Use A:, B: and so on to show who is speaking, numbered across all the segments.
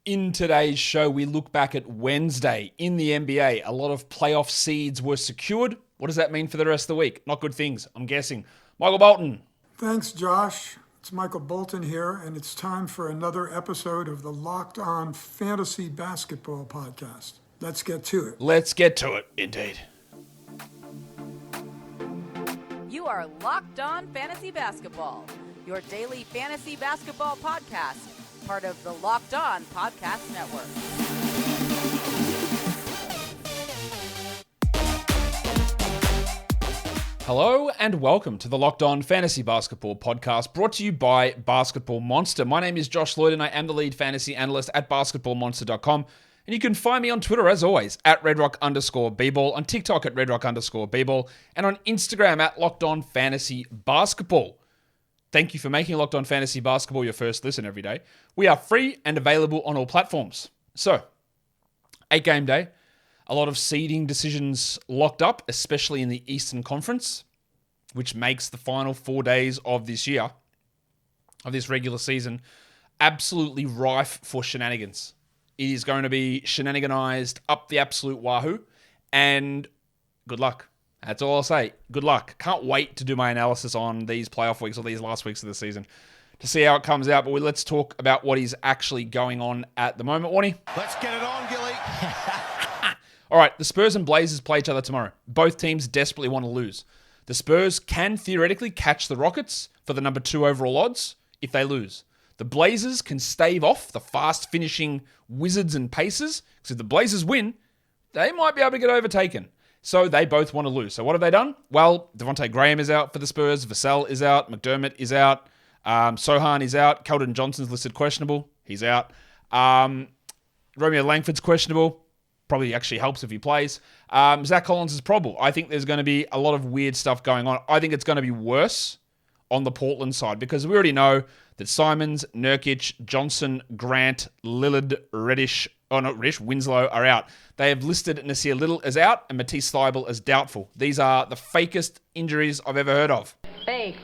A: In today's show, we look back at Wednesday in the NBA. A lot of playoff seeds were secured. What does that mean for the rest of the week? Not good things, I'm guessing. Michael Bolton.
B: Thanks, Josh. It's Michael Bolton here, and it's time for another episode of the Locked On Fantasy Basketball Podcast. Let's get to it.
A: Let's get to it, indeed.
C: You are Locked On Fantasy Basketball, your daily fantasy basketball podcast, part of the Locked On Podcast Network.
A: Hello and welcome to the Locked On Fantasy Basketball Podcast, brought to you by Basketball Monster. My name is Josh Lloyd and I am the lead fantasy analyst at basketballmonster.com. And you can find me on Twitter, as always, at redrock_bball, on TikTok at redrock_bball, and on Instagram at Locked On Fantasy Basketball. Thank you for making Locked On Fantasy Basketball your first listen every day. We are free and available on all platforms. So, 8-game day. A lot of seeding decisions locked up, especially in the Eastern Conference, which makes the final 4 days of this year, of this regular season, absolutely rife for shenanigans. It is going to be shenaniganized up the absolute wahoo, and good luck. That's all I'll say. Good luck. Can't wait to do my analysis on these playoff weeks or these last weeks of the season to see how it comes out. But let's talk about what is actually going on at the moment. Warnie?
D: Let's get it on, Gilly.
A: All right, the Spurs and Blazers play each other tomorrow. Both teams desperately want to lose. The Spurs can theoretically catch the Rockets for the number 2 overall odds if they lose. The Blazers can stave off the fast-finishing Wizards and Pacers, because if the Blazers win, they might be able to get overtaken. So they both want to lose. So what have they done? Well, Devontae Graham is out for the Spurs. Vassell is out. McDermott is out. Sohan is out. Keldon Johnson's listed questionable. He's out. Romeo Langford's questionable. Probably actually helps if he plays. Zach Collins is probable. I think there's going to be a lot of weird stuff going on. I think it's going to be worse on the Portland side because we already know that Simons, Nurkic, Johnson, Grant, Lillard, Winslow are out. They have listed Nasir Little as out and Matisse Thybulle as doubtful. These are the fakest injuries I've ever heard of.
E: Fake.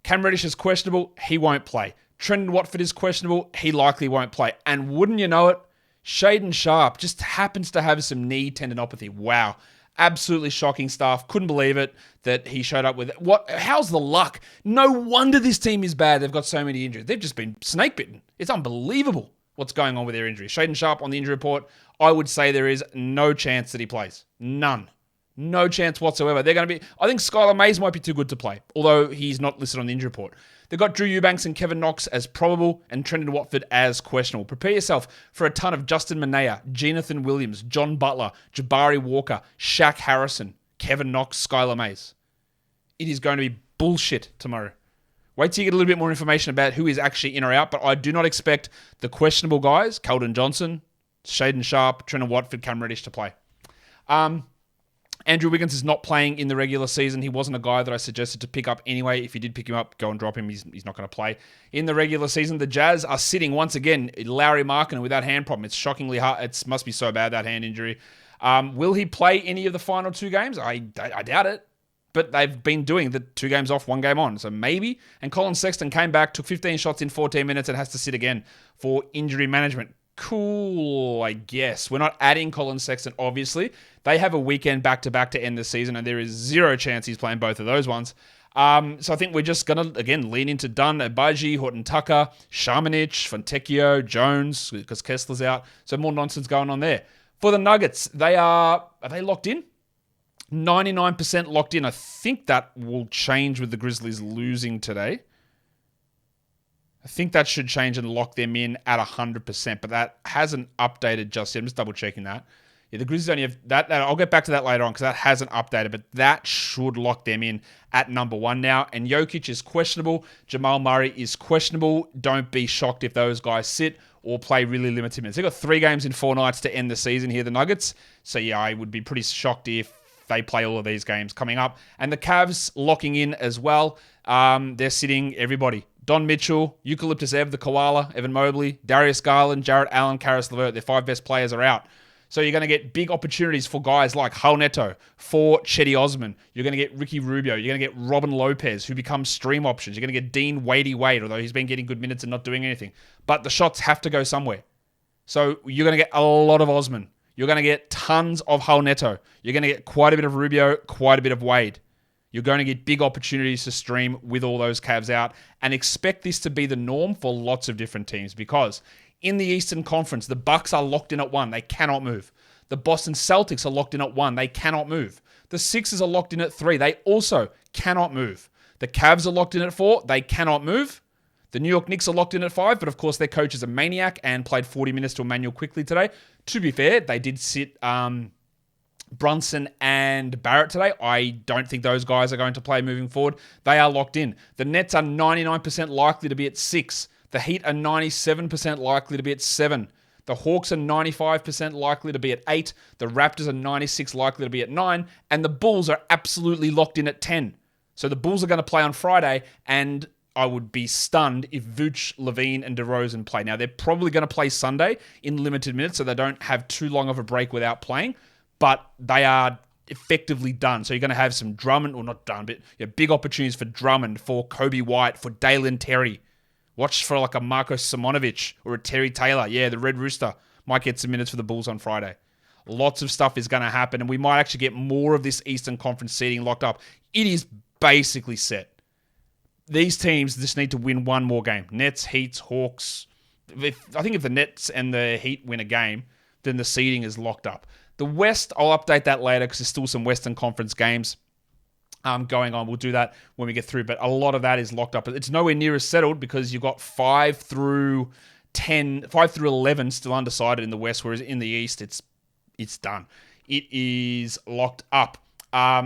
A: Cam Reddish is questionable. He won't play. Trendon Watford is questionable. He likely won't play. And wouldn't you know it, Shaedon Sharpe just happens to have some knee tendinopathy. Wow. Absolutely shocking stuff. Couldn't believe it that he showed up with it. How's the luck? No wonder this team is bad. They've got so many injuries. They've just been snake bitten. It's unbelievable what's going on with their injuries. Shaedon Sharpe on the injury report, I would say there is no chance that he plays. None. No chance whatsoever. I think Skylar Mays might be too good to play, although he's not listed on the injury report. They've got Drew Eubanks and Kevin Knox as probable and Trendon Watford as questionable. Prepare yourself for a ton of Justin Minaya, Jonathan Williams, John Butler, Jabari Walker, Shaq Harrison, Kevin Knox, Skylar Mays. It is going to be bullshit tomorrow. Wait till you get a little bit more information about who is actually in or out, but I do not expect the questionable guys, Keldon Johnson, Shaedon Sharpe, Trendon Watford, Cam Reddish to play. Andrew Wiggins is not playing in the regular season. He wasn't a guy that I suggested to pick up anyway. If you did pick him up, go and drop him. He's not going to play. In the regular season, the Jazz are sitting once again, Larry Markkinen with that hand problem. It's shockingly hard. It must be so bad, that hand injury. Will he play any of the final 2 games? I doubt it. But they've been doing the 2 games off, 1 game on. So maybe. And Colin Sexton came back, took 15 shots in 14 minutes and has to sit again for injury management. Cool, I guess. We're not adding Colin Sexton, obviously. They have a weekend back-to-back to end the season, and there is zero chance he's playing both of those ones. So I think we're just going to, again, lean into Dunn, Abaji, Horton-Tucker, Shamanic, Fontecchio, Jones, because Kessler's out. So more nonsense going on there. For the Nuggets, are they locked in? 99% locked in. I think that will change with the Grizzlies losing today. I think that should change and lock them in at 100%, but that hasn't updated just yet. I'm just double-checking that. Yeah, the Grizzlies only have that. I'll get back to that later on because that hasn't updated, but that should lock them in at number 1 now. And Jokic is questionable. Jamal Murray is questionable. Don't be shocked if those guys sit or play really limited minutes. They've got 3 games in 4 nights to end the season here, the Nuggets. So, yeah, I would be pretty shocked if they play all of these games coming up. And the Cavs locking in as well. They're sitting everybody. Don Mitchell, Eucalyptus Ev, the Koala, Evan Mobley, Darius Garland, Jarrett Allen, Karis LeVert. Their 5 best players are out. So you're going to get big opportunities for guys like Hull Neto, for Chetty Osman. You're going to get Ricky Rubio. You're going to get Robin Lopez, who becomes stream options. You're going to get Dean Wadey Wade, although he's been getting good minutes and not doing anything. But the shots have to go somewhere. So you're going to get a lot of Osman. You're going to get tons of Hull Neto. You're going to get quite a bit of Rubio, quite a bit of Wade. You're going to get big opportunities to stream with all those Cavs out, and expect this to be the norm for lots of different teams, because in the Eastern Conference, the Bucks are locked in at 1. They cannot move. The Boston Celtics are locked in at 1. They cannot move. The Sixers are locked in at 3. They also cannot move. The Cavs are locked in at 4. They cannot move. The New York Knicks are locked in at 5, but of course their coach is a maniac and played 40 minutes to Immanuel Quickley today. To be fair, they did sit Brunson and Barrett today. I don't think those guys are going to play moving forward. They are locked in. The Nets are 99% likely to be at 6. The Heat are 97% likely to be at 7. The Hawks are 95% likely to be at 8. The Raptors are 96% likely to be at 9. And the Bulls are absolutely locked in at 10. So the Bulls are going to play on Friday, and I would be stunned if Vooch, Levine, and DeRozan play. Now, they're probably going to play Sunday in limited minutes, so they don't have too long of a break without playing, but they are effectively done. So you're going to have some Drummond, or not done, but big opportunities for Drummond, for Kobe White, for Dalen Terry. Watch for like a Marko Simonovic or a Terry Taylor. Yeah, the Red Rooster might get some minutes for the Bulls on Friday. Lots of stuff is going to happen, and we might actually get more of this Eastern Conference seeding locked up. It is basically set. These teams just need to win one more game. Nets, Heats, Hawks. I think if the Nets and the Heat win a game, then the seeding is locked up. The West, I'll update that later because there's still some Western Conference games going on. We'll do that when we get through, but a lot of that is locked up. It's nowhere near as settled because you've got 5 through 11 still undecided in the West, whereas in the East, it's done. It is locked up.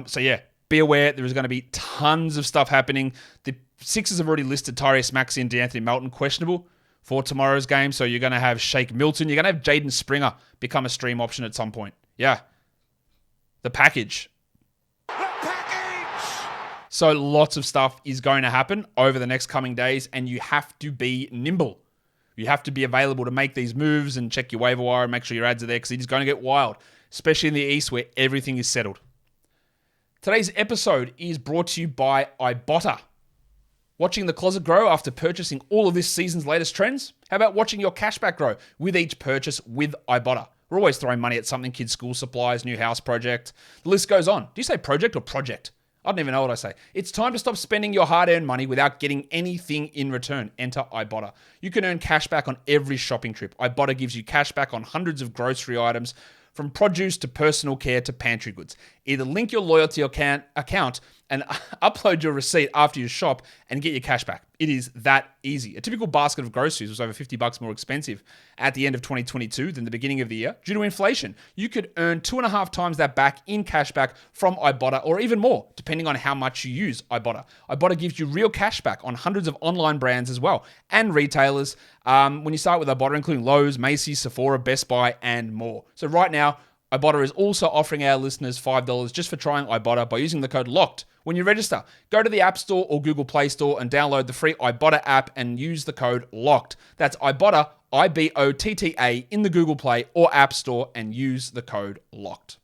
A: So yeah, be aware there is going to be tons of stuff happening. The Sixers have already listed Tyrese Maxey and DeAnthony Melton questionable for tomorrow's game, so you're going to have Shake Milton. You're going to have Jaden Springer become a stream option at some point. Yeah. The package. So lots of stuff is going to happen over the next coming days, and you have to be nimble. You have to be available to make these moves and check your waiver wire and make sure your ads are there, because it is going to get wild, especially in the East where everything is settled. Today's episode is brought to you by Ibotta. Watching the closet grow after purchasing all of this season's latest trends? How about watching your cashback grow with each purchase with Ibotta? We're always throwing money at something: kids' school supplies, new house project. The list goes on. Do you say project or project? I don't even know what I say. It's time to stop spending your hard-earned money without getting anything in return. Enter Ibotta. You can earn cash back on every shopping trip. Ibotta gives you cash back on hundreds of grocery items, from produce to personal care to pantry goods. Either link your loyalty account and upload your receipt after you shop and get your cash back. It is that easy. A typical basket of groceries was over $50 more expensive at the end of 2022 than the beginning of the year due to inflation. You could earn 2.5 times that back in cash back from Ibotta, or even more, depending on how much you use Ibotta. Ibotta gives you real cash back on hundreds of online brands as well, and retailers when you start with Ibotta, including Lowe's, Macy's, Sephora, Best Buy, and more. So right now, Ibotta is also offering our listeners $5 just for trying Ibotta by using the code LOCKED when you register. Go to the App Store or Google Play Store and download the free Ibotta app and use the code LOCKED. That's Ibotta, Ibotta, in the Google Play or App Store, and use the code LOCKED.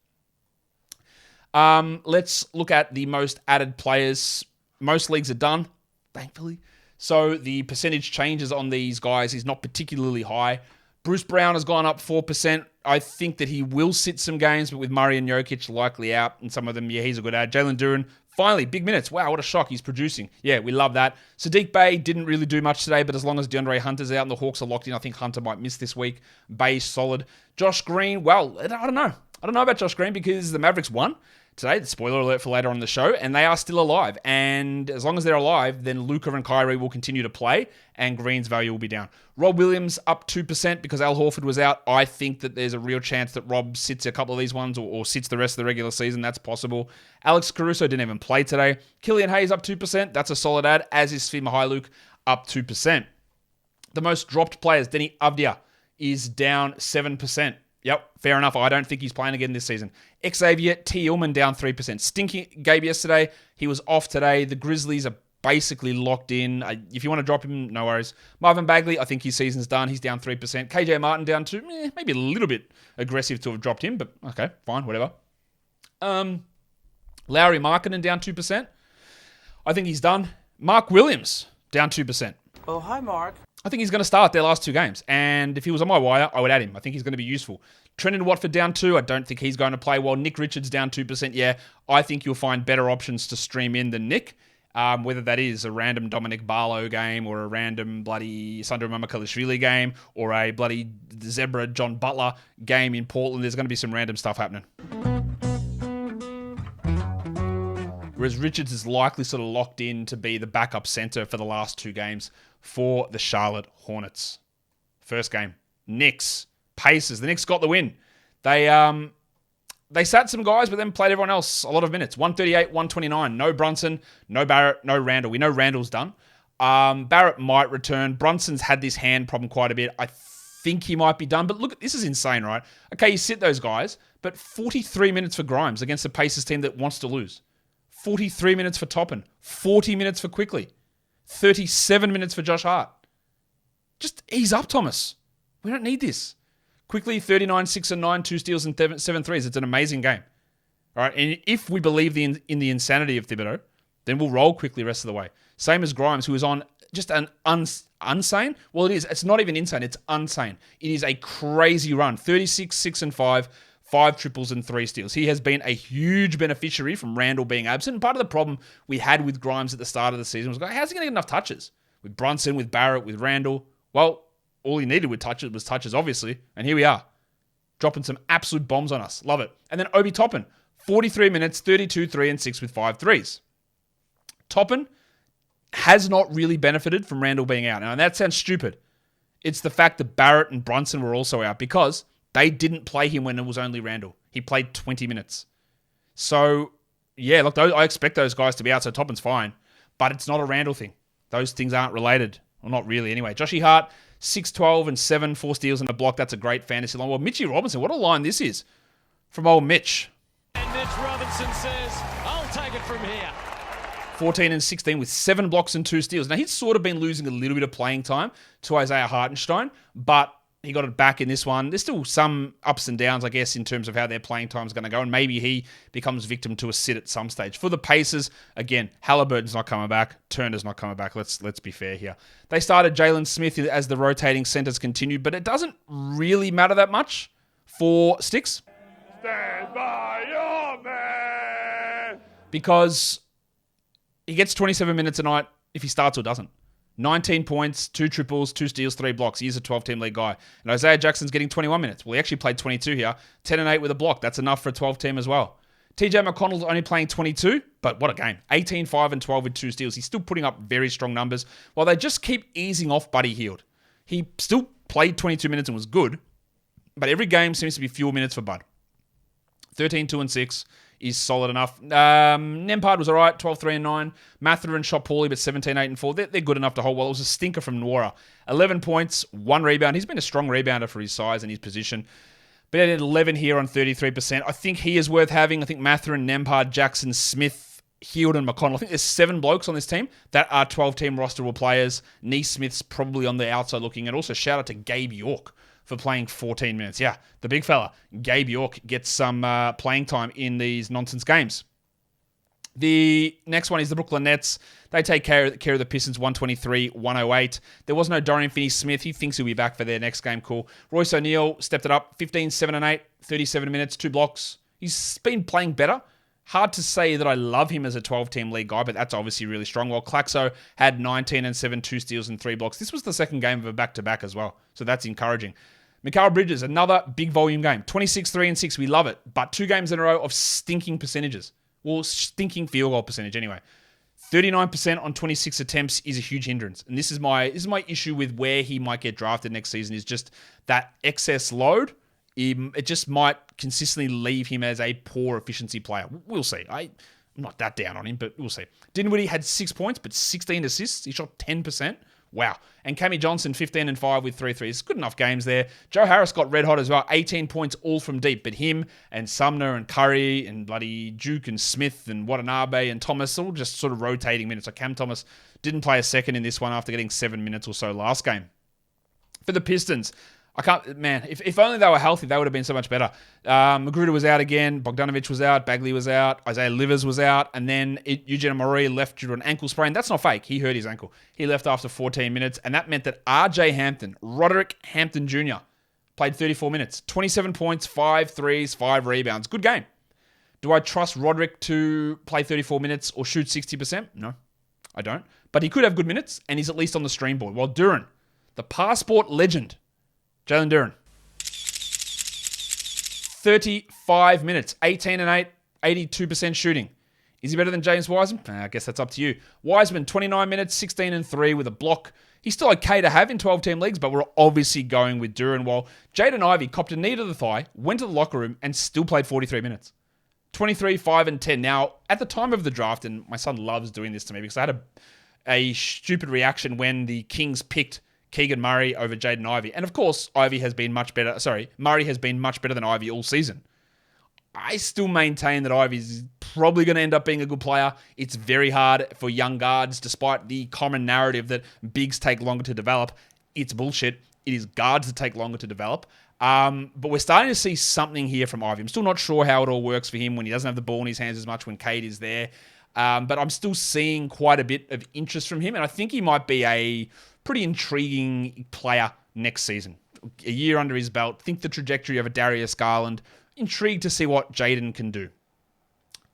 A: Let's look at the most added players. Most leagues are done, thankfully. So the percentage changes on these guys is not particularly high. Bruce Brown has gone up 4%. I think that he will sit some games, but with Murray and Jokic likely out, and some of them, yeah, he's a good ad. Jalen Duren, finally, big minutes. Wow, what a shock. He's producing. Yeah, we love that. Sadiq Bey didn't really do much today, but as long as DeAndre Hunter's out and the Hawks are locked in, I think Hunter might miss this week. Bey's solid. Josh Green, well, I don't know. I don't know about Josh Green because the Mavericks won today. The spoiler alert for later on in the show, and they are still alive. And as long as they're alive, then Luka and Kyrie will continue to play, and Green's value will be down. Rob Williams up 2% because Al Horford was out. I think that there's a real chance that Rob sits a couple of these ones or sits the rest of the regular season. That's possible. Alex Caruso didn't even play today. Killian Hayes up 2%. That's a solid ad, as is Svi Mykhailiuk up 2%. The most dropped players, Denny Avdia, is down 7%. Yep, fair enough. I don't think he's playing again this season. Xavier T. Ullman down 3%. Stinky Gabe yesterday. He was off today. The Grizzlies are basically locked in. If you want to drop him, no worries. Marvin Bagley, I think his season's done. He's down 3%. KJ Martin down 2. Maybe a little bit aggressive to have dropped him, but okay, fine, whatever. Lauri Markkanen down 2%. I think he's done. Mark Williams down 2%.
D: Oh, hi, Mark.
A: I think he's going to start their last 2 games. And if he was on my wire, I would add him. I think he's going to be useful. Trendon Watford down 2. I don't think he's going to play well. Nick Richards down 2%. Yeah, I think you'll find better options to stream in than Nick. Whether that is a random Dominic Barlow game or a random bloody Sandro Mamakalishvili game or a bloody Zebra John Butler game in Portland, there's going to be some random stuff happening. Whereas Richards is likely sort of locked in to be the backup center for the last 2 games for the Charlotte Hornets. First game, Knicks, Pacers. The Knicks got the win. They sat some guys, but then played everyone else a lot of minutes. 138, 129. No Brunson, no Barrett, no Randall. We know Randall's done. Barrett might return. Brunson's had this hand problem quite a bit. I think he might be done. But look, this is insane, right? Okay, you sit those guys, but 43 minutes for Grimes against the Pacers team that wants to lose. 43 minutes for Toppin. 40 minutes for Quickley. 37 minutes for Josh Hart. Just ease up, Thomas. We don't need this. Quickly, 39, 6 and 9, 2 steals and 7 threes. It's an amazing game. All right, and if we believe in the insanity of Thibodeau, then we'll roll Quickly the rest of the way. Same as Grimes, who is on just an insane. Well, it is. It's not even insane. It's insane. It is a crazy run. 36, 6 and 5, 5 triples and 3 steals. He has been a huge beneficiary from Randall being absent. And part of the problem we had with Grimes at the start of the season was, how's he going to get enough touches? With Brunson, with Barrett, with Randall. Well, all he needed with touches was touches, obviously. And here we are, dropping some absolute bombs on us. Love it. And then Obi Toppin, 43 minutes, 32, 3 and 6 with 5 threes. Toppin has not really benefited from Randall being out. Now, that sounds stupid. It's the fact that Barrett and Brunson were also out because they didn't play him when it was only Randall. He played 20 minutes. So, yeah, look, I expect those guys to be out, so Toppin's fine. But it's not a Randall thing. Those things aren't related. Well, not really anyway. Joshy Hart, 6, 12, and 7, 4 steals and a block. That's a great fantasy line. Well, Mitchie Robinson, what a line this is from old Mitch.
E: And Mitch Robinson says, I'll take it from here.
A: 14 and 16 with 7 blocks and 2 steals. Now, he's sort of been losing a little bit of playing time to Isaiah Hartenstein, but he got it back in this one. There's still some ups and downs, I guess, in terms of how their playing time is going to go, and maybe he becomes victim to a sit at some stage. For the Pacers, again, Halliburton's not coming back. Turner's not coming back. Let's be fair here. They started Jalen Smith as the rotating centers continued, but it doesn't really matter that much for Sticks. Stand by your man! Because he gets 27 minutes a night if he starts or doesn't. 19 points, 2 triples, 2 steals, 3 blocks. He is a 12-team league guy. And Isaiah Jackson's getting 21 minutes. Well, he actually played 22 here. 10 and 8 with a block. That's enough for a 12-team as well. TJ McConnell's only playing 22, but what a game. 18, 5, and 12 with 2 steals. He's still putting up very strong numbers. While they just keep easing off Buddy Hield. He still played 22 minutes and was good, but every game seems to be fewer minutes for Bud. 13, 2, and 6 is solid enough. Nembhard was all right, 12, 3, and 9. Mathurin shot poorly, but 17, 8, and 4. They're good enough to hold well. It was a stinker from Nwora. 11 points, 1 rebound. He's been a strong rebounder for his size and his position. But at 11 here on 33%. I think he is worth having. I think Mathurin, Nembhard, Jackson, Smith, Hield, and McConnell. I think there's 7 blokes on this team that are 12-team rosterable players. Neesmith's probably on the outside looking. And also shout out to Gabe York for playing 14 minutes. Yeah, the big fella. Gabe York gets some playing time in these nonsense games. The next one is the Brooklyn Nets. They take care of the Pistons 123-108. There was no Dorian Finney-Smith. He thinks he'll be back for their next game. Cool. Royce O'Neal stepped it up. 15, 7, and 8. 37 minutes, 2 blocks. He's been playing better. Hard to say that I love him as a 12-team league guy, but that's obviously really strong. While Claxo had 19 and 7, 2 steals and 3 blocks. This was the second game of a back-to-back as well, so that's encouraging. Mikal Bridges, another big volume game. 26, 3, and 6. We love it, but 2 games in a row of stinking percentages. Well, stinking field goal percentage anyway. 39% on 26 attempts is a huge hindrance. And this is my issue with where he might get drafted next season is just that excess load. It just might consistently leave him as a poor efficiency player. We'll see. I'm not that down on him, but we'll see. Dinwiddie had 6 points, but 16 assists. He shot 10%. Wow. And Cammy Johnson, 15 and 5 with 3 threes. Good enough games there. Joe Harris got red hot as well. 18 points all from deep. But him and Sumner and Curry and bloody Duke and Smith and Watanabe and Thomas all just sort of rotating minutes. So Cam Thomas didn't play a second in this one after getting 7 minutes or so last game. For the Pistons, if only they were healthy, they would have been so much better. Magruder was out again. Bogdanovic was out. Bagley was out. Isaiah Livers was out. And then Eugene Amore left due to an ankle sprain. That's not fake. He hurt his ankle. He left after 14 minutes. And that meant that RJ Hampton, Roderick Hampton Jr., played 34 minutes. 27 points, 5 threes, 5 rebounds. Good game. Do I trust Roderick to play 34 minutes or shoot 60%? No, I don't. But he could have good minutes, and he's at least on the stream board. While Duren, the passport legend, Jalen Duren, 35 minutes, 18 and 8, 82% shooting. Is he better than James Wiseman? I guess that's up to you. Wiseman, 29 minutes, 16 and 3 with a block. He's still okay to have in 12-team leagues, but we're obviously going with Duren. While Jaden Ivey copped a knee to the thigh, went to the locker room, and still played 43 minutes. 23, 5, and 10. Now, at the time of the draft, and my son loves doing this to me because I had a stupid reaction when the Kings picked Keegan Murray over Jaden Ivey. And of course, Murray has been much better than Ivey all season. I still maintain that Ivey's probably going to end up being a good player. It's very hard for young guards, despite the common narrative that bigs take longer to develop. It's bullshit. It is guards that take longer to develop. But we're starting to see something here from Ivey. I'm still not sure how it all works for him when he doesn't have the ball in his hands as much when Cade is there. But I'm still seeing quite a bit of interest from him. And I think he might be a pretty intriguing player next season. A year under his belt. Think the trajectory of a Darius Garland. Intrigued to see what Jaden can do.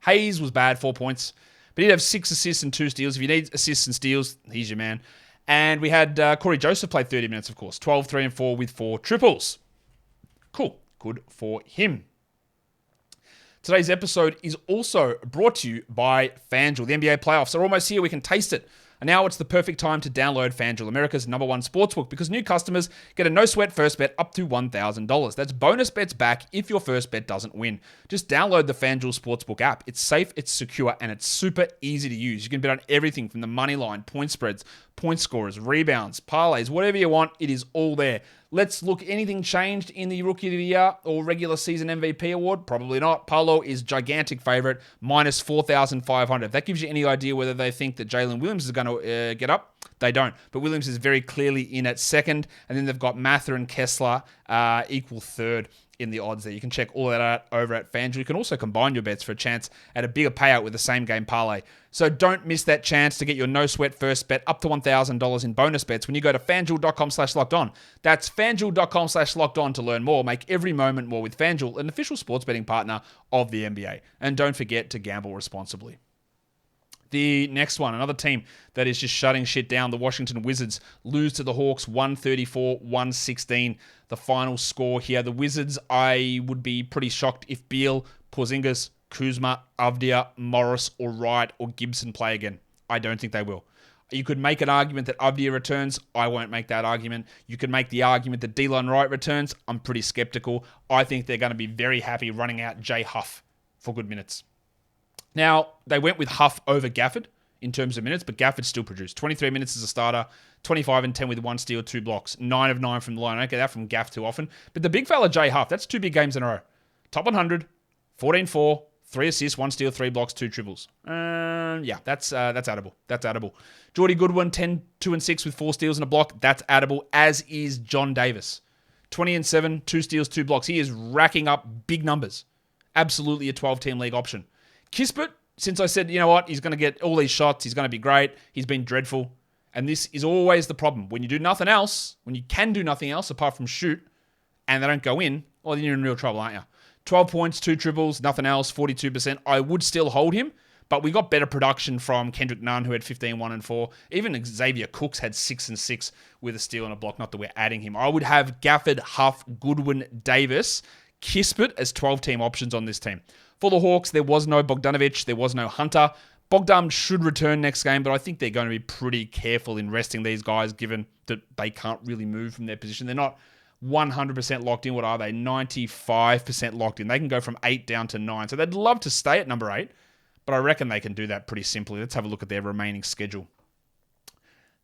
A: Hayes was bad, 4 points. But he'd have 6 assists and 2 steals. If you need assists and steals, he's your man. And we had Corey Joseph play 30 minutes, of course. 12, 3, and 4 with 4 triples. Cool. Good for him. Today's episode is also brought to you by FanDuel. The NBA playoffs are almost here. We can taste it. And now it's the perfect time to download FanDuel, America's #1 sportsbook, because new customers get a no-sweat first bet up to $1,000. That's bonus bets back if your first bet doesn't win. Just download the FanDuel Sportsbook app. It's safe, it's secure, and it's super easy to use. You can bet on everything from the money line, point spreads, point scorers, rebounds, parlays, whatever you want. It is all there. Let's look. Anything changed in the Rookie of the Year or regular season MVP award? Probably not. Paolo is gigantic favorite, minus 4,500. If that gives you any idea whether they think that Jalen Williams is going to get up, they don't. But Williams is very clearly in at second. And then they've got Mather and Kessler equal third in the odds there. You can check all that out over at FanDuel. You can also combine your bets for a chance at a bigger payout with the same game parlay. So don't miss that chance to get your no-sweat first bet up to $1,000 in bonus bets when you go to FanDuel.com/lockedon. That's FanDuel.com/lockedon to learn more. Make every moment more with FanDuel, an official sports betting partner of the NBA. And don't forget to gamble responsibly. The next one, another team that is just shutting shit down. The Washington Wizards lose to the Hawks 134-116. The final score here. The Wizards, I would be pretty shocked if Beal, Porzingis, Kuzma, Avdia, Morris, or Wright, or Gibson play again. I don't think they will. You could make an argument that Avdia returns. I won't make that argument. You could make the argument that Delon Wright returns. I'm pretty skeptical. I think they're going to be very happy running out Jay Huff for good minutes. Now, they went with Huff over Gafford in terms of minutes, but Gafford still produced 23 minutes as a starter, 25 and 10 with 1 steal, 2 blocks, 9 of 9 from the line. I don't get that from Gaff too often. But the big fella, Jay Huff, that's 2 big games in a row. Top 100, 14-4, 3 assists, 1 steal, 3 blocks, 2 triples. That's addable. That's addable. Jordy Goodwin, 10, 2 and 6 with 4 steals and a block. That's addable, as is John Davis. 20 and 7, 2 steals, 2 blocks. He is racking up big numbers. Absolutely a 12-team league option. Kispert, since I said, you know what, he's going to get all these shots, he's going to be great, he's been dreadful. And this is always the problem. When you do nothing else, when you can do nothing else apart from shoot, and they don't go in, well, then you're in real trouble, aren't you? 12 points, 2 triples, nothing else, 42%. I would still hold him, but we got better production from Kendrick Nunn, who had 15, 1 and 4. Even Xavier Cooks had 6 and 6 with a steal and a block, not that we're adding him. I would have Gafford, Huff, Goodwin, Davis, Kispert as 12-team options on this team. For the Hawks, there was no Bogdanovic, there was no Hunter. Bogdan should return next game, but I think they're going to be pretty careful in resting these guys, given that they can't really move from their position. They're not 100% locked in. What are they? 95% locked in. They can go from 8 down to 9. So they'd love to stay at number 8, but I reckon they can do that pretty simply. Let's have a look at their remaining schedule.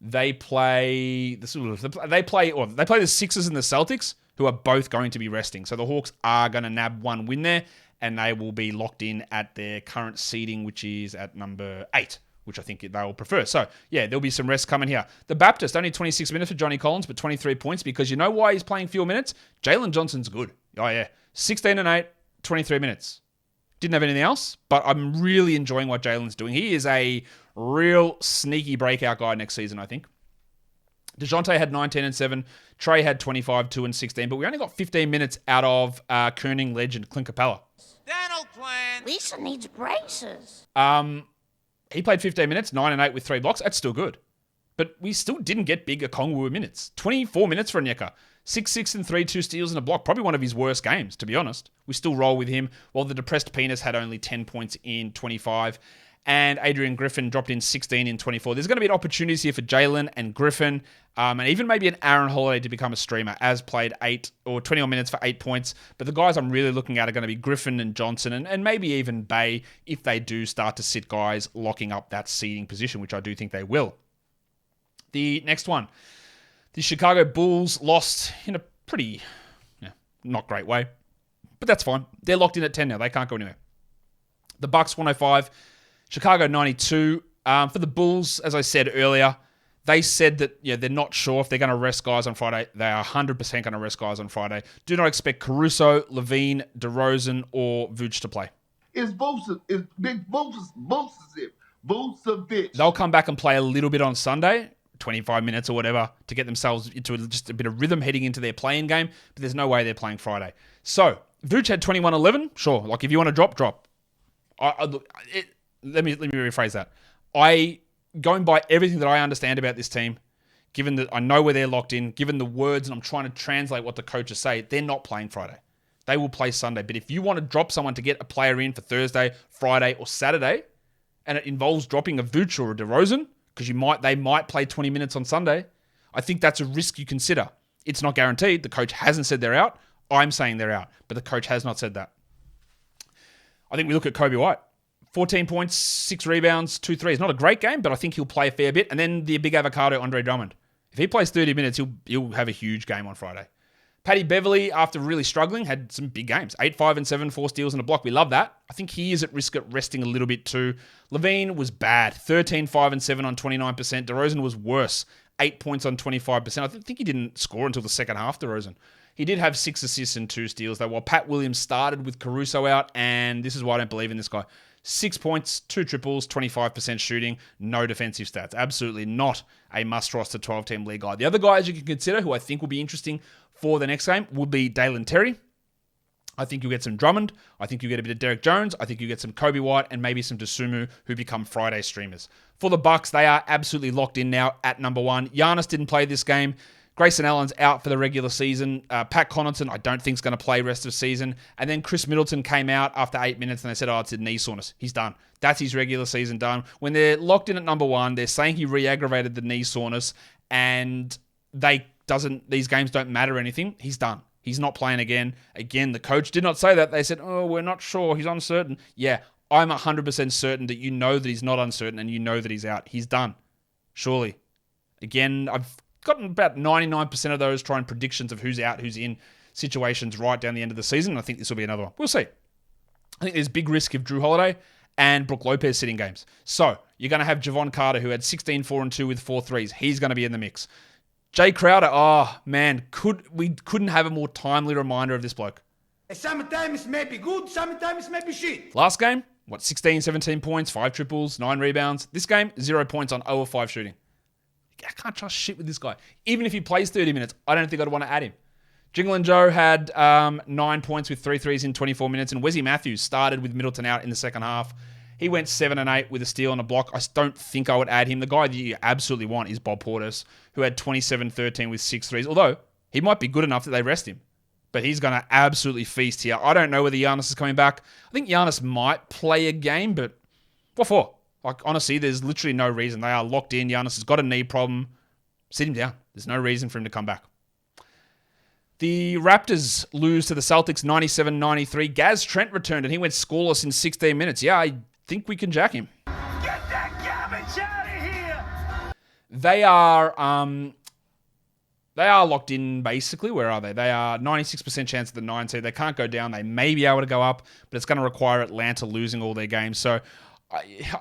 A: They play the Sixers and the Celtics, who are both going to be resting. So the Hawks are going to nab one win there, and they will be locked in at their current seeding, which is at number 8, which I think they will prefer. So, yeah, there'll be some rest coming here. The Baptist, only 26 minutes for Johnny Collins, but 23 points, because you know why he's playing fewer minutes? Jalen Johnson's good. Oh, yeah. 16 and 8, 23 minutes. Didn't have anything else, but I'm really enjoying what Jalen's doing. He is a real sneaky breakout guy next season, I think. DeJounte had 19 and 7. Trey had 25, 2 and 16, but we only got 15 minutes out of Koenig legend Clint Capella.
D: Donald plan.
F: Lisa needs braces.
A: He played 15 minutes, 9 and 8 with 3 blocks. That's still good. But we still didn't get big Okongwu minutes. 24 minutes for Onyeka. 6 and 3, 2 steals and a block. Probably one of his worst games, to be honest. We still roll with him, while the depressed penis had only 10 points in 25. And Adrian Griffin dropped in 16 in 24. There's going to be an opportunity here for Jalen and Griffin, and even maybe an Aaron Holiday to become a streamer, as played 8 or 21 minutes for 8 points. But the guys I'm really looking at are going to be Griffin and Johnson, and maybe even Bay, if they do start to sit guys locking up that seeding position, which I do think they will. The next one, the Chicago Bulls lost in a pretty, not great way, but that's fine. They're locked in at 10 now. They can't go anywhere. The Bucks 105. Chicago 92. For the Bulls, as I said earlier, they said that they're not sure if they're going to rest guys on Friday. They are 100% going to rest guys on Friday. Do not expect Caruso, Levine, DeRozan, or Vooch to play.
G: It's Big Vucevic.
A: They'll come back and play a little bit on Sunday, 25 minutes or whatever, to get themselves into just a bit of rhythm heading into their playing game, but there's no way they're playing Friday. So, Vooch had 21-11. Sure, like if you want to drop. Let me rephrase that. Going by everything that I understand about this team, given that I know where they're locked in, given the words, and I'm trying to translate what the coaches say, they're not playing Friday. They will play Sunday. But if you want to drop someone to get a player in for Thursday, Friday, or Saturday, and it involves dropping a Vooch or a DeRozan, because they might play 20 minutes on Sunday, I think that's a risk you consider. It's not guaranteed. The coach hasn't said they're out. I'm saying they're out, but the coach has not said that. I think we look at Kobe White. 14 points, 6 rebounds, 2 threes. Not a great game, but I think he'll play a fair bit. And then the big avocado, Andre Drummond. If he plays 30 minutes, he'll have a huge game on Friday. Paddy Beverly, after really struggling, had some big games. 8, 5, and 7, 4 steals and a block. We love that. I think he is at risk at resting a little bit too. Levine was bad. 13, 5, and 7 on 29%. DeRozan was worse. 8 points on 25%. I think he didn't score until the second half, DeRozan. He did have 6 assists and 2 steals, though, while Pat Williams started with Caruso out, and this is why I don't believe in this guy. 6 points, 2 triples, 25% shooting, no defensive stats. Absolutely not a must-roster 12-team league guy. The other guys you can consider who I think will be interesting for the next game would be Dalen Terry. I think you'll get some Drummond. I think you'll get a bit of Derek Jones. I think you'll get some Kobe White and maybe some Dosunmu who become Friday streamers. For the Bucks, they are absolutely locked in now at number 1. Giannis didn't play this game. Grayson Allen's out for the regular season. Pat Connaughton, I don't think is going to play rest of the season. And then Chris Middleton came out after 8 minutes and they said, it's a knee soreness. He's done. That's his regular season done. When they're locked in at number 1, they're saying he re-aggravated the knee soreness and these games don't matter anything. He's done. He's not playing again. Again, the coach did not say that. They said, we're not sure. He's uncertain. Yeah, I'm 100% certain that you know that he's not uncertain and you know that he's out. He's done. Surely. Again, I've gotten about 99% of those trying predictions of who's out, who's in situations right down the end of the season. I think this will be another one. We'll see. I think there's big risk of Drew Holiday and Brook Lopez sitting games. So you're going to have Javon Carter, who had 16, 4, and 2 with 4 threes. He's going to be in the mix. Jay Crowder, we couldn't have a more timely reminder of this bloke.
H: Sometimes it may be good, sometimes it may be shit.
A: Last game, 16, 17 points, 5 triples, 9 rebounds. This game, 0 points on 0 of 5 shooting. I can't trust shit with this guy. Even if he plays 30 minutes, I don't think I'd want to add him. Jingle and Joe had 9 points with 3 threes in 24 minutes, and Wesley Matthews started with Middleton out in the second half. He went 7 and 8 with a steal and a block. I don't think I would add him. The guy that you absolutely want is Bob Portis, who had 27-13 with 6 threes, although he might be good enough that they rest him. But he's going to absolutely feast here. I don't know whether Giannis is coming back. I think Giannis might play a game, but what for? Like, honestly, there's literally no reason. They are locked in. Giannis has got a knee problem. Sit him down. There's no reason for him to come back. The Raptors lose to the Celtics 97-93. Gaz Trent returned and he went scoreless in 16 minutes. Yeah, I think we can jack him.
E: Get that garbage out of here!
A: They are locked in, basically. Where are they? They are 96% chance of the 9 seed. They can't go down. They may be able to go up, but it's going to require Atlanta losing all their games. So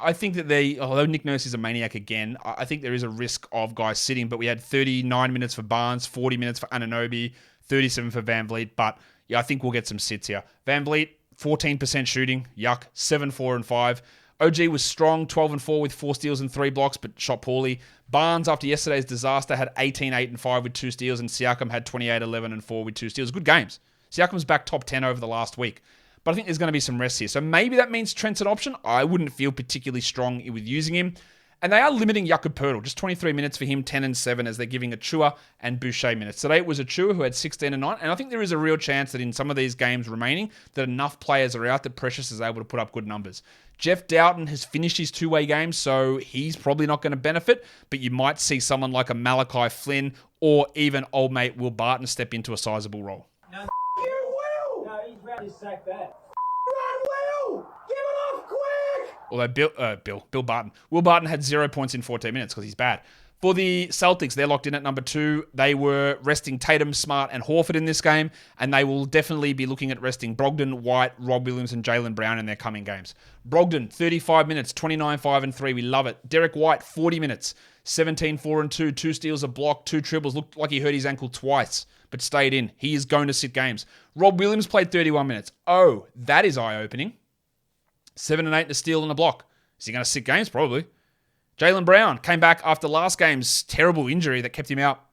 A: I think that although Nick Nurse is a maniac again, I think there is a risk of guys sitting, but we had 39 minutes for Barnes, 40 minutes for Anunoby, 37 for Van Vliet, but yeah, I think we'll get some sits here. Van Vliet, 14% shooting, yuck, 7, 4, and 5. OG was strong, 12 and 4 with 4 steals and 3 blocks, but shot poorly. Barnes, after yesterday's disaster, had 18, 8, and 5 with 2 steals, and Siakam had 28, 11, and 4 with 2 steals. Good games. Siakam's back top 10 over the last week. But I think there's going to be some rest here. So maybe that means Trent's an option. I wouldn't feel particularly strong with using him. And they are limiting Jakob Poeltl. Just 23 minutes for him, 10 and 7, as they're giving Achua and Boucher minutes. Today it was Achua who had 16 and 9. And I think there is a real chance that in some of these games remaining, that enough players are out that Precious is able to put up good numbers. Jeff Doughton has finished his two-way game, so he's probably not going to benefit. But you might see someone like a Malachi Flynn or even old mate Will Barton step into a sizable role.
H: No, you will!
D: No, he's ready to sack that.
H: Run, Will! Give it off quick!
A: Although Will Barton had 0 points in 14 minutes because he's bad. For the Celtics, they're locked in at number 2. They were resting Tatum, Smart, and Horford in this game, and they will definitely be looking at resting Brogdon, White, Rob Williams, and Jaylen Brown in their coming games. Brogdon, 35 minutes, 29, 5, and 3. We love it. Derek White, 40 minutes, 17, 4, and 2. 2 steals, a block, 2 triples. Looked like he hurt his ankle twice, but stayed in. He is going to sit games. Rob Williams played 31 minutes. Oh, that is eye-opening. 7 and 8 and a steal and a block. Is he going to sit games? Probably. Jaylen Brown came back after last game's terrible injury that kept him out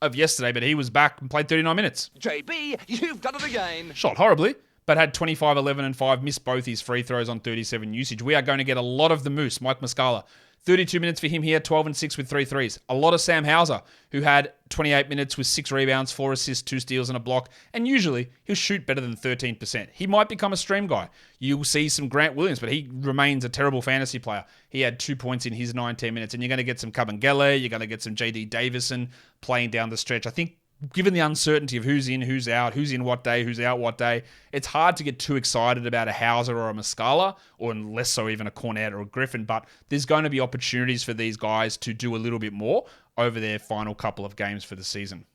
A: of yesterday, but he was back and played 39 minutes.
I: JB, you've done it again.
A: Shot horribly, but had 25, 11, and 5, missed both his free throws on 37 usage. We are going to get a lot of the Moose, Mike Muscala. 32 minutes for him here, 12 and 6 with 3 threes. A lot of Sam Hauser, who had 28 minutes with 6 rebounds, 4 assists, 2 steals, and a block. And usually, he'll shoot better than 13%. He might become a stream guy. You'll see some Grant Williams, but he remains a terrible fantasy player. He had 2 points in his 19 minutes. And you're going to get some Kabengele, you're going to get some JD Davison playing down the stretch. I think given the uncertainty of who's in, who's out, who's in what day, who's out what day, it's hard to get too excited about a Hauser or a Muscala, or less so even a Cornette or a Griffin, but there's going to be opportunities for these guys to do a little bit more over their final couple of games for the season.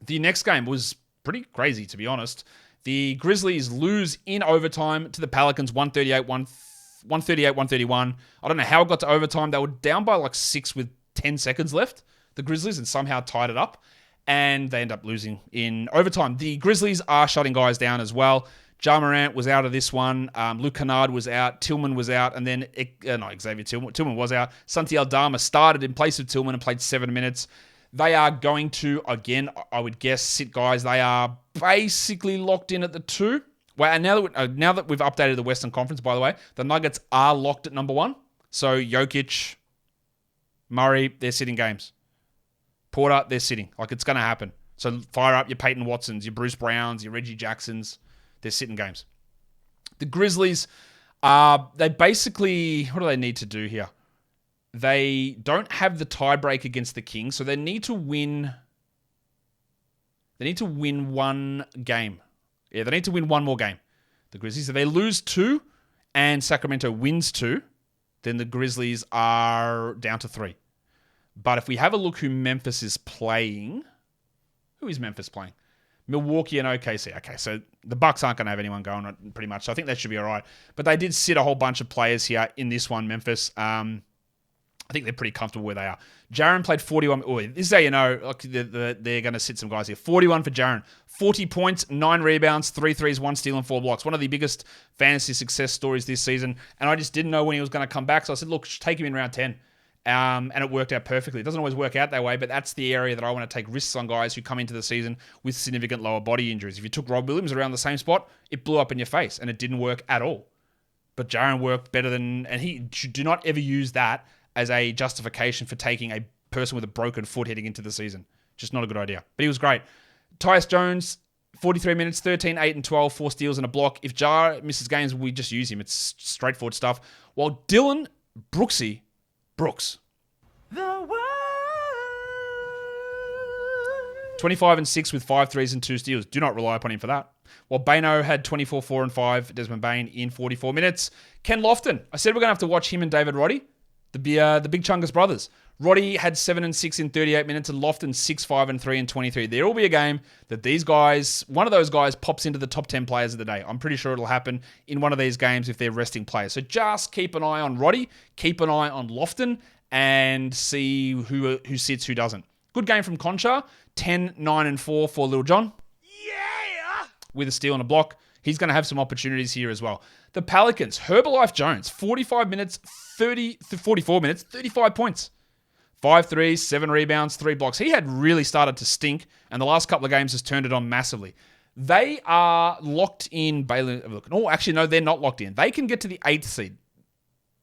A: The next game was pretty crazy, to be honest. The Grizzlies lose in overtime to the Pelicans, 138-131. I don't know how it got to overtime. They were down by like 6 with 10 seconds left, the Grizzlies, and somehow tied it up. And they end up losing in overtime. The Grizzlies are shutting guys down as well. Ja Morant was out of this one. Luke Kennard was out. Tillman was out. And then, Xavier Tillman. Tillman was out. Santi Aldama started in place of Tillman and played 7 minutes. They are going to, again, I would guess, sit guys. They are basically locked in at the 2. Well, and now that we've updated the Western Conference, by the way, the Nuggets are locked at number 1. So Jokic, Murray, they're sitting games. Porter, they're sitting. Like, it's going to happen. So fire up your Peyton Watsons, your Bruce Browns, your Reggie Jacksons. They're sitting games. The Grizzlies, they basically, what do they need to do here? They don't have the tiebreak against the Kings, so they need to win. They need to win one game. Yeah, they need to win one more game. The Grizzlies, if they lose 2 and Sacramento wins 2, then the Grizzlies are down to 3. But if we have a look who Memphis is playing, who is Memphis playing? Milwaukee and OKC. Okay, so the Bucks aren't going to have anyone going on pretty much, so I think that should be all right. But they did sit a whole bunch of players here in this one, Memphis. I think they're pretty comfortable where they are. Jaren played 41. Oh, this is how you know they're going to sit some guys here. 41 for Jaren. 40 points, 9 rebounds, 3 threes, 1 steal, and 4 blocks. One of the biggest fantasy success stories this season. And I just didn't know when he was going to come back, so I said, look, take him in round 10. And it worked out perfectly. It doesn't always work out that way, but that's the area that I want to take risks on guys who come into the season with significant lower body injuries. If you took Rob Williams around the same spot, it blew up in your face, and it didn't work at all. But Jaren worked better than... And he should do not ever use that as a justification for taking a person with a broken foot heading into the season. Just not a good idea. But he was great. Tyus Jones, 43 minutes, 13, 8, and 12, 4 steals and a block. If Jar misses games, we just use him. It's straightforward stuff. While Dylan Brooks. 25 and 6 with 5 threes and 2 steals. Do not rely upon him for that. While Bano had 24, 4, and 5. Desmond Bain in 44 minutes. Ken Lofton. I said we're going to have to watch him and David Roddy, the Big Chungus brothers. Roddy had 7 and 6 in 38 minutes, and Lofton 6, 5 and 3 in 23. There will be a game that these guys, one of those guys, pops into the top 10 players of the day. I'm pretty sure it'll happen in one of these games if they're resting players. So just keep an eye on Roddy, keep an eye on Lofton, and see who sits, who doesn't. Good game from Concha. 10, 9 and 4 for Lil Jon. Yeah! With a steal and a block. He's going to have some opportunities here as well. The Pelicans, Herbalife Jones, 44 minutes, 35 points. 5 threes, 7 rebounds, 3 blocks. He had really started to stink, and the last couple of games has turned it on massively. They are locked in. Oh, actually, no, they're not locked in. They can get to the 8th seed.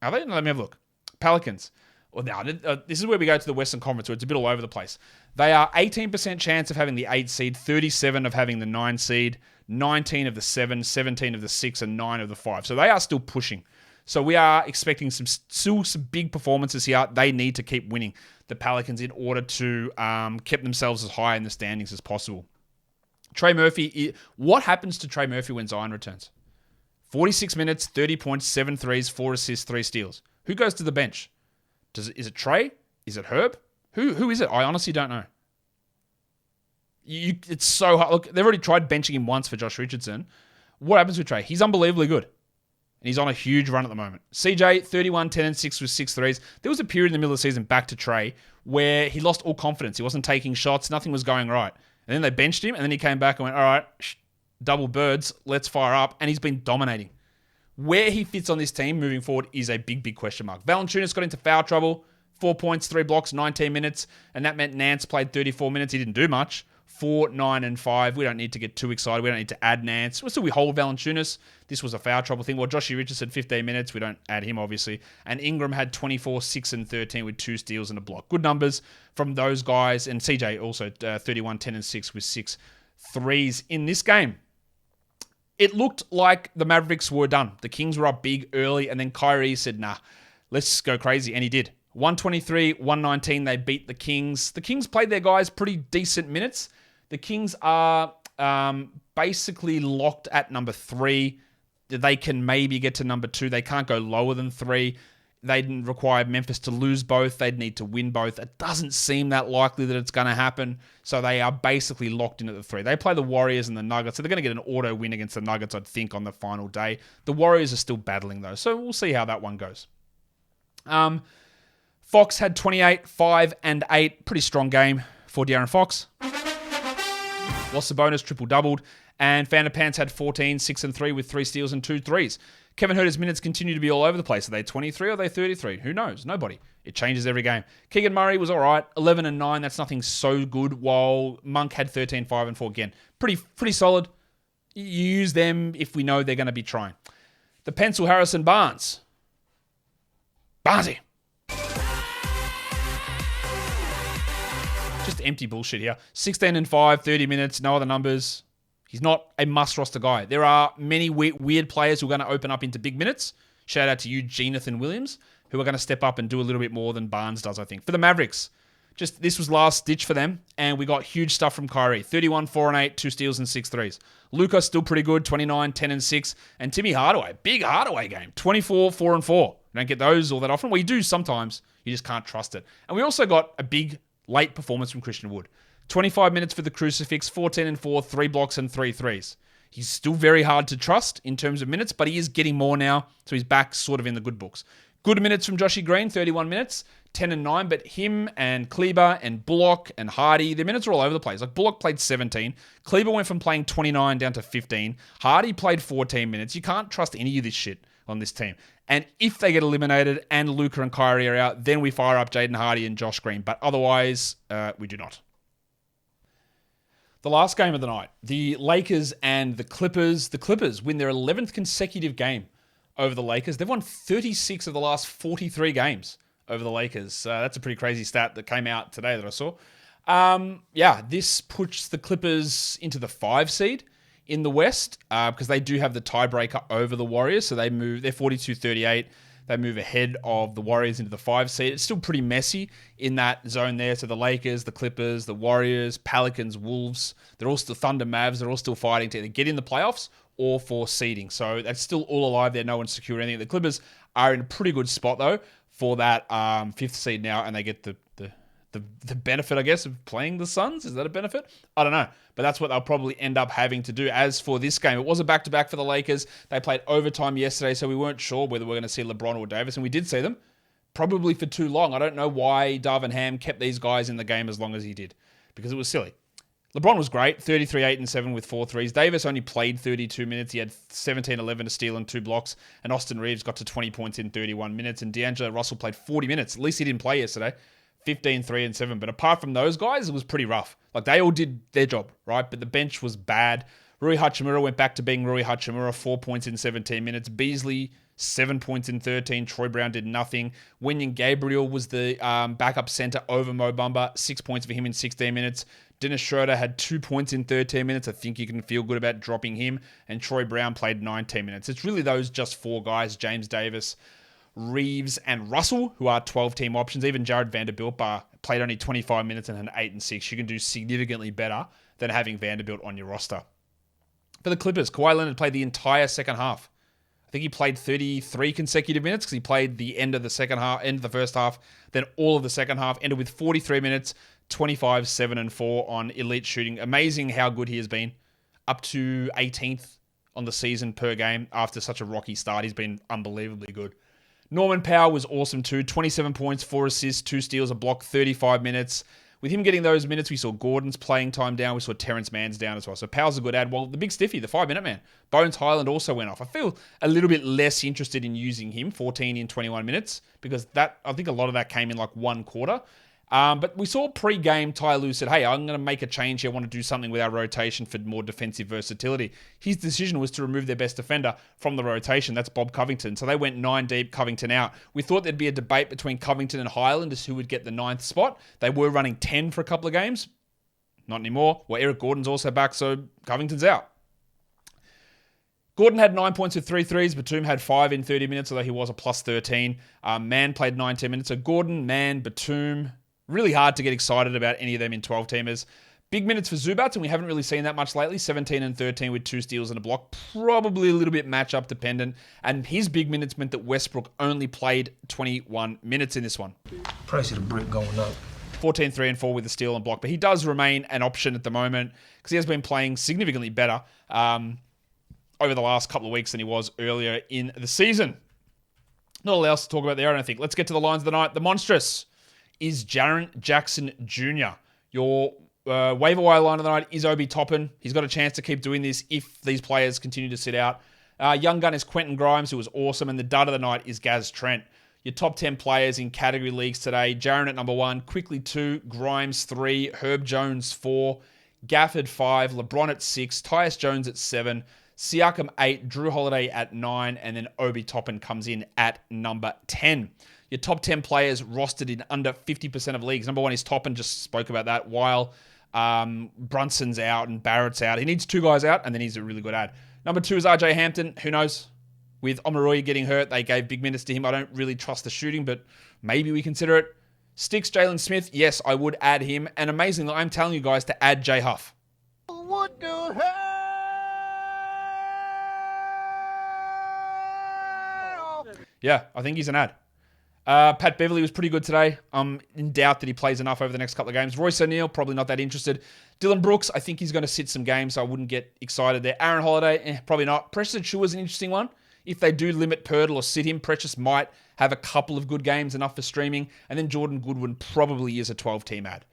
A: Are they? Let me have a look. Pelicans. Well, now, this is where we go to the Western Conference, where it's a bit all over the place. They are 18% chance of having the 8 seed, 37 of having the 9 seed, 19 of the 7, 17 of the 6, and 9 of the 5. So they are still pushing. So we are expecting some big performances here. They need to keep winning, the Pelicans, in order to keep themselves as high in the standings as possible. Trey Murphy, what happens to Trey Murphy when Zion returns? 46 minutes, 30 points, 7 threes, 4 assists, 3 steals. Who goes to the bench? Is it Trey? Is it Herb? Who is it? I honestly don't know. It's so hard. Look, they've already tried benching him once for Josh Richardson. What happens with Trey? He's unbelievably good. And he's on a huge run at the moment. CJ, 31, 10 and 6 with 6 threes. There was a period in the middle of the season back to Trey where he lost all confidence. He wasn't taking shots. Nothing was going right. And then they benched him, and then he came back and went, all right, double birds, let's fire up. And he's been dominating. Where he fits on this team moving forward is a big, big question mark. Valanciunas got into foul trouble. 4 points, 3 blocks, 19 minutes. And that meant Nance played 34 minutes. He didn't do much. 4, 9, and 5. We don't need to get too excited. We don't need to add Nance. So we hold Valanciunas. This was a foul trouble thing. Well, Joshie Richardson, 15 minutes. We don't add him, obviously. And Ingram had 24, 6, and 13 with 2 steals and a block. Good numbers from those guys. And CJ also 31, 10, and 6 with 6 threes in this game. It looked like the Mavericks were done. The Kings were up big early, and then Kyrie said, nah, let's go crazy. And he did. 123, 119, they beat the Kings. The Kings played their guys pretty decent minutes. The Kings are basically locked at number 3. They can maybe get to number 2. They can't go lower than 3. They didn't require Memphis to lose both. They'd need to win both. It doesn't seem that likely that it's going to happen. So they are basically locked in at the 3. They play the Warriors and the Nuggets. So they're going to get an auto win against the Nuggets, I'd think, on the final day. The Warriors are still battling, though. So we'll see how that one goes. Fox had 28, 5, and 8. Pretty strong game for De'Aaron Fox. Lost the bonus, triple-doubled. And Vanderpants had 14, 6, and 3 with 3 steals and 2 threes. Kevin Huerter's minutes continue to be all over the place. Are they 23 or are they 33? Who knows? Nobody. It changes every game. Keegan Murray was all right. 11 and 9. That's nothing so good. While Monk had 13, 5, and 4. Again, pretty solid. You use them if we know they're going to be trying. The Pencil, Harrison Barnes. Barnesy. Just empty bullshit here. 16 and 5, 30 minutes, no other numbers. He's not a must-roster guy. There are many weird players who are going to open up into big minutes. Shout out to you, Jonathan Williams, who are going to step up and do a little bit more than Barnes does, I think. For the Mavericks, just this was last ditch for them, and we got huge stuff from Kyrie. 31, 4, and 8, 2 steals and 6 threes. Luka still pretty good, 29, 10, and 6. And Timmy Hardaway, big Hardaway game, 24, 4, and 4. You don't get those all that often. Well, you do sometimes. You just can't trust it. And we also got a big late performance from Christian Wood. 25 minutes for the Crucifix, 14 and 4, 3 blocks and 3 threes. He's still very hard to trust in terms of minutes, but he is getting more now, so he's back sort of in the good books. Good minutes from Joshy Green, 31 minutes, 10 and 9, but him and Kleber and Bullock and Hardy, their minutes are all over the place. Like Bullock played 17, Kleber went from playing 29 down to 15, Hardy played 14 minutes. You can't trust any of this shit on this team. And if they get eliminated and Luka and Kyrie are out, then we fire up Jaden Hardy and Josh Green, but otherwise, we do not. The last game of the night, the Lakers and the Clippers. The Clippers win their 11th consecutive game over the Lakers. They've won 36 of the last 43 games over the Lakers. That's a pretty crazy stat that came out today that I saw. This puts the Clippers into the 5 seed in the West because they do have the tiebreaker over the Warriors. So they're 42-38. They move ahead of the Warriors into the 5 seed. It's still pretty messy in that zone there. So the Lakers, the Clippers, the Warriors, Pelicans, Wolves, they're all still Thunder, Mavs. They're all still fighting to either get in the playoffs or for seeding. So that's still all alive there. No one's secure anything. The Clippers are in a pretty good spot though. for that 5th seed now, and they get the benefit, I guess, of playing the Suns. Is that a benefit? I don't know. But that's what they'll probably end up having to do. As for this game, it was a back-to-back for the Lakers. They played overtime yesterday, so we weren't sure whether we're going to see LeBron or Davis, and we did see them, probably for too long. I don't know why Darvin Ham kept these guys in the game as long as he did, because it was silly. LeBron was great, 33, 8, and 7 with 4 threes. Davis only played 32 minutes. He had 17, 11, a steal, and 2 blocks. And Austin Reeves got to 20 points in 31 minutes. And D'Angelo Russell played 40 minutes. At least he didn't play yesterday. 15, 3, and 7. But apart from those guys, it was pretty rough. Like, they all did their job, right? But the bench was bad. Rui Hachimura went back to being Rui Hachimura, 4 points in 17 minutes. Beasley, 7 points in 13. Troy Brown did nothing. Wenyen Gabriel was the backup center over Mo Bamba, 6 points for him in 16 minutes. Dennis Schroeder had 2 points in 13 minutes. I think you can feel good about dropping him. And Troy Brown played 19 minutes. It's really those just 4 guys, James Davis, Reeves, and Russell, who are 12-team options. Even Jared Vanderbilt played only 25 minutes and had 8 and 6. You can do significantly better than having Vanderbilt on your roster. For the Clippers, Kawhi Leonard played the entire second half. I think he played 33 consecutive minutes because he played the end of the first half, then all of the second half, ended with 43 minutes, 25, 7, and 4 on elite shooting. Amazing how good he has been. Up to 18th on the season per game after such a rocky start. He's been unbelievably good. Norman Powell was awesome too. 27 points, 4 assists, 2 steals, a block, 35 minutes. With him getting those minutes, we saw Gordon's playing time down. We saw Terrence Mann's down as well. So Powell's a good add. Well, the big stiffy, the 5-minute man, Bones Highland also went off. I feel a little bit less interested in using him, 14 in 21 minutes, because I think a lot of that came in like one quarter. But we saw pre-game Ty Lue said, hey, I'm going to make a change here. I want to do something with our rotation for more defensive versatility. His decision was to remove their best defender from the rotation. That's Bob Covington. So they went 9 deep, Covington out. We thought there'd be a debate between Covington and Highland as who would get the 9th spot. They were running 10 for a couple of games. Not anymore. Well, Eric Gordon's also back, so Covington's out. Gordon had 9 points with 3 threes. Batum had 5 in 30 minutes, although he was a plus 13. Mann played 19 minutes. So Gordon, Mann, Batum... Really hard to get excited about any of them in 12-teamers. Big minutes for Zubats, and we haven't really seen that much lately. 17 and 13 with 2 steals and a block. Probably a little bit matchup dependent. And his big minutes meant that Westbrook only played 21 minutes in this one.
H: Price of the brick going up.
A: 14, 3, and 4 with a steal and block. But he does remain an option at the moment because he has been playing significantly better over the last couple of weeks than he was earlier in the season. Not all else to talk about there, I don't think. Let's get to the lines of the night. The monstrous is Jaren Jackson Jr. Your waiver wire line of the night is Obi Toppin. He's got a chance to keep doing this if these players continue to sit out. Young gun is Quentin Grimes, who was awesome, and the dud of the night is Gaz Trent. Your top 10 players in category leagues today: Jaren at number 1, Quickley 2, Grimes 3, Herb Jones 4, Gafford 5, LeBron at 6, Tyus Jones at 7, Siakam 8, Drew Holiday at 9, and then Obi Toppin comes in at number 10. Your top 10 players rostered in under 50% of leagues. Number 1 is Toppin, just spoke about that, while Brunson's out and Barrett's out. He needs 2 guys out, and then he's a really good ad. Number 2 is RJ Hampton. Who knows? With Omarui getting hurt, they gave big minutes to him. I don't really trust the shooting, but maybe we consider it. Sticks Jalen Smith. Yes, I would add him. And amazingly, I'm telling you guys to add Jay Huff.
G: What the hell?
A: Yeah, I think he's an ad. Pat Beverly was pretty good today. I'm in doubt that he plays enough over the next couple of games. Royce O'Neal, probably not that interested. Dylan Brooks, I think he's going to sit some games, so I wouldn't get excited there. Aaron Holiday, probably not. Precious Achiuwa is an interesting one. If they do limit Pirtle or sit him, Precious might have a couple of good games, enough for streaming. And then Jordan Goodwin probably is a 12-team ad.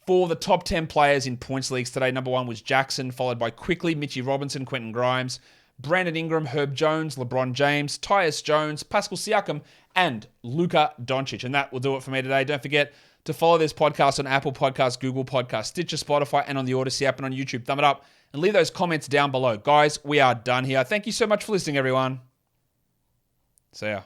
A: For the top 10 players in points leagues today, number 1 was Jackson, followed by Quickley, Mitchie Robinson, Quentin Grimes, Brandon Ingram, Herb Jones, LeBron James, Tyus Jones, Pascal Siakam, and Luka Doncic. And that will do it for me today. Don't forget to follow this podcast on Apple Podcasts, Google Podcasts, Stitcher, Spotify, and on the Odyssey app and on YouTube. Thumb it up and leave those comments down below. Guys, we are done here. Thank you so much for listening, everyone. See ya.